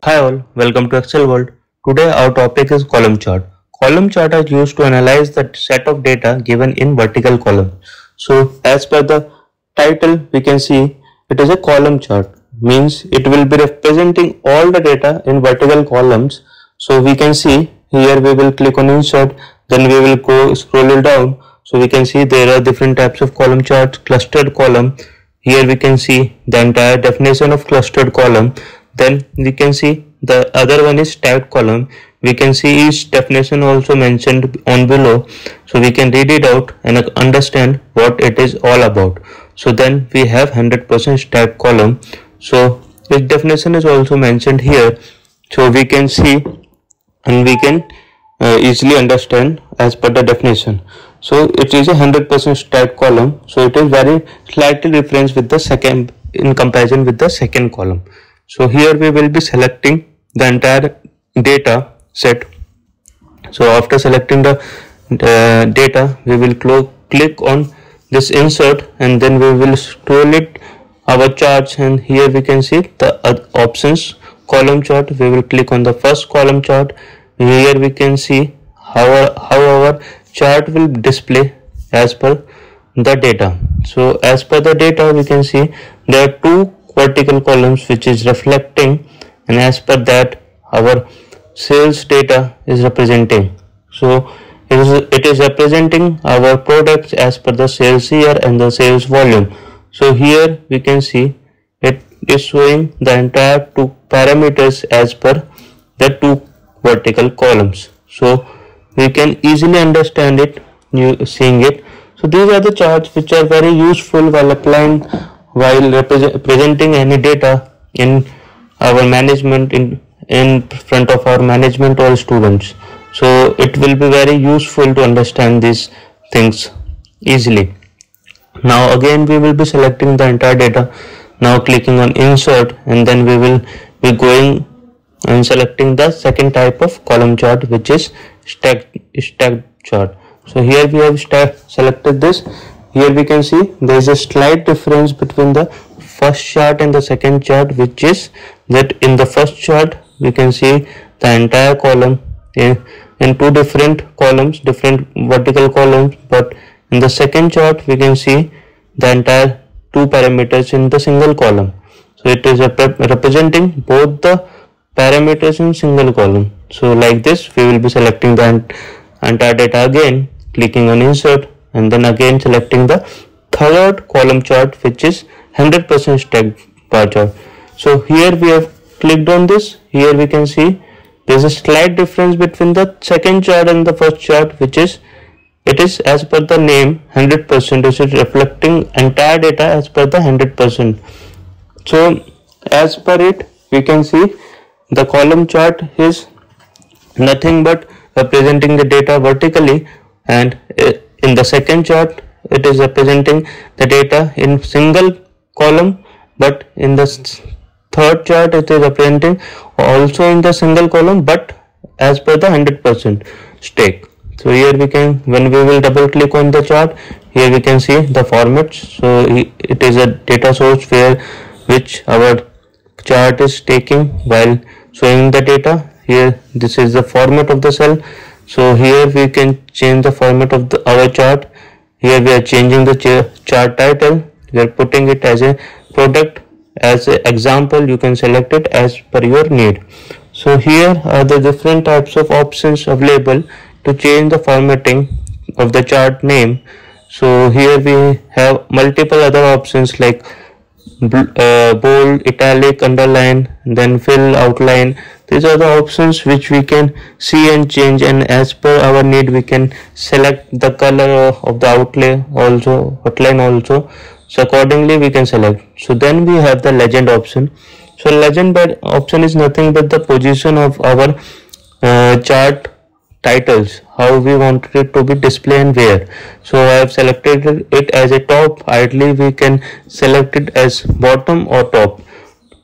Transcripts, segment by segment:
Hi all, welcome to Excel World. Today our topic is column chart. Column chart are used to analyze the set of data given in vertical column. So as per the title we can see it is a column chart, means it will be representing all the data in vertical columns. So we can see here we will click on insert, then we will go scroll it down. So we can see there are different types of column charts. Clustered column, here we can see the entire definition of clustered column. Then we can see the other one is stacked column. We can see each definition also mentioned on below, so we can read it out and understand what it is all about. So then we have 100% stacked column. So this definition is also mentioned here, so we can see and we can easily understand as per the definition. So it is a 100% stacked column, so it is very slightly different with the second in comparison with the second column. So here we will be selecting the entire data set. So after selecting the data, we will click on this insert and then we will scroll it our charts, and here we can see the options column chart. We will click on the first column chart. Here we can see how our chart will display as per the data. So as per the data we can see there are two vertical columns which is reflecting, and as per that our sales data is representing. So it is representing our products as per the sales year and the sales volume. So here we can see it is showing the entire two parameters as per the two vertical columns. So we can easily understand it seeing it. So these are the charts which are very useful while applying, while presenting any data in our management, in front of our management or students. So it will be very useful to understand these things easily. Now again we will be selecting the entire data. Now clicking on insert, and then we will be going and selecting the second type of column chart, which is stacked chart. So here we have selected this. Here we can see there is a slight difference between the first chart and the second chart, which is that in the first chart we can see the entire column in two different columns, different vertical columns, but in the second chart we can see the entire two parameters in the single column. So it is representing both the parameters in single column. So like this we will be selecting the entire data again, clicking on insert, and then again selecting the third column chart, which is 100% stacked bar chart. So here we have clicked on this. Here we can see there is a slight difference between the second chart and the first chart, which is it is as per the name 100%. It is reflecting entire data as per the 100%. So as per it we can see the column chart is nothing but representing the data vertically, and in the second chart it is representing the data in single column, but in the third chart it is representing also in the single column but as per the 100% stake. So here we can, when we will double click on the chart, here we can see the formats. So it is a data source where which our chart is taking while showing the data. Here this is the format of the cell. So here we can change the format of our chart. Here we are changing the chart title. We are putting it as a product. As an example, you can select it as per your need. So here are the different types of options available to change the formatting of the chart name. So here we have multiple other options like bold, italic, underline, then fill, outline. These are the options which we can see and change, and as per our need we can select the color of the outline also. So accordingly we can select. So then we have the legend option. So legend option is nothing but the position of our chart titles, how we want it to be displayed and where. So I have selected it as a top. Ideally we can select it as bottom or top.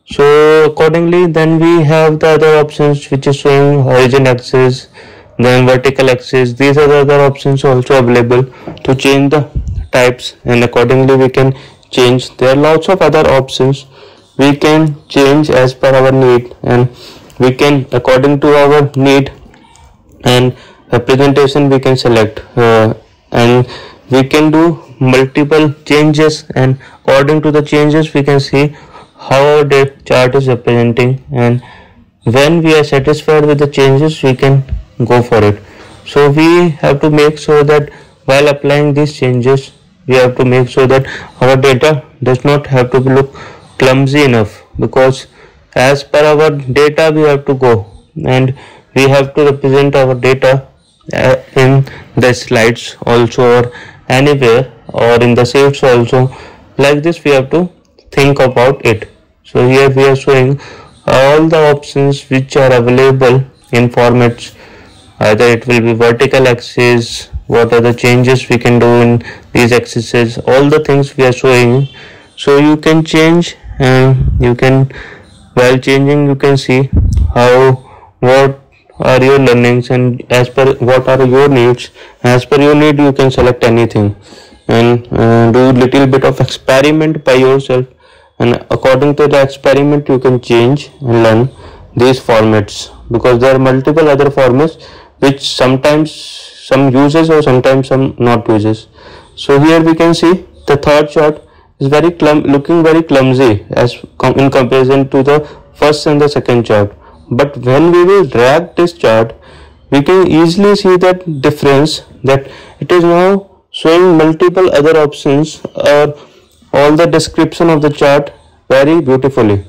So accordingly then we have the other options which is showing horizontal axis, then vertical axis. These are the other options also available to change the types, and accordingly we can change. There are lots of other options we can change as per our need, and we can, according to our need and representation, we can select and we can do multiple changes, and according to the changes we can see how the chart is representing, and when we are satisfied with the changes we can go for it. So we have to make sure that while applying these changes, we have to make sure that our data does not have to look clumsy enough, because as per our data we have to go, and we have to represent our data in the slides also, or anywhere, or in the sheets also. Like this we have to think about it. So here we are showing all the options which are available in formats. Either it will be vertical axis, what are the changes we can do in these axes, all the things we are showing. So you can change, and you can, while changing you can see how, what are your learnings, and as per what are your needs. As per your need you can select anything, and do little bit of experiment by yourself, and according to the experiment you can change and learn these formats, because there are multiple other formats which sometimes some uses or sometimes some not uses. So here we can see the third chart is looking very clumsy as in comparison to the first and the second chart, but when we will drag this chart we can easily see that difference, that it is now showing multiple other options or all the description of the chart very beautifully.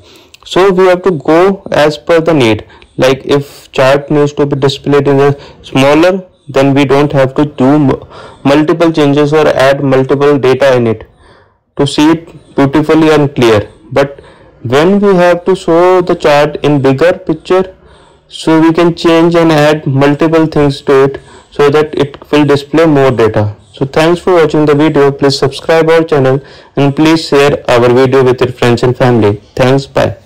So we have to go as per the need. Like if chart needs to be displayed in a smaller, then we don't have to do multiple changes or add multiple data in it to see it beautifully and clear. But when we have to show the chart in bigger picture, so we can change and add multiple things to it so that it will display more data. So thanks for watching the video. Please subscribe our channel and please share our video with your friends and family. Thanks. Bye.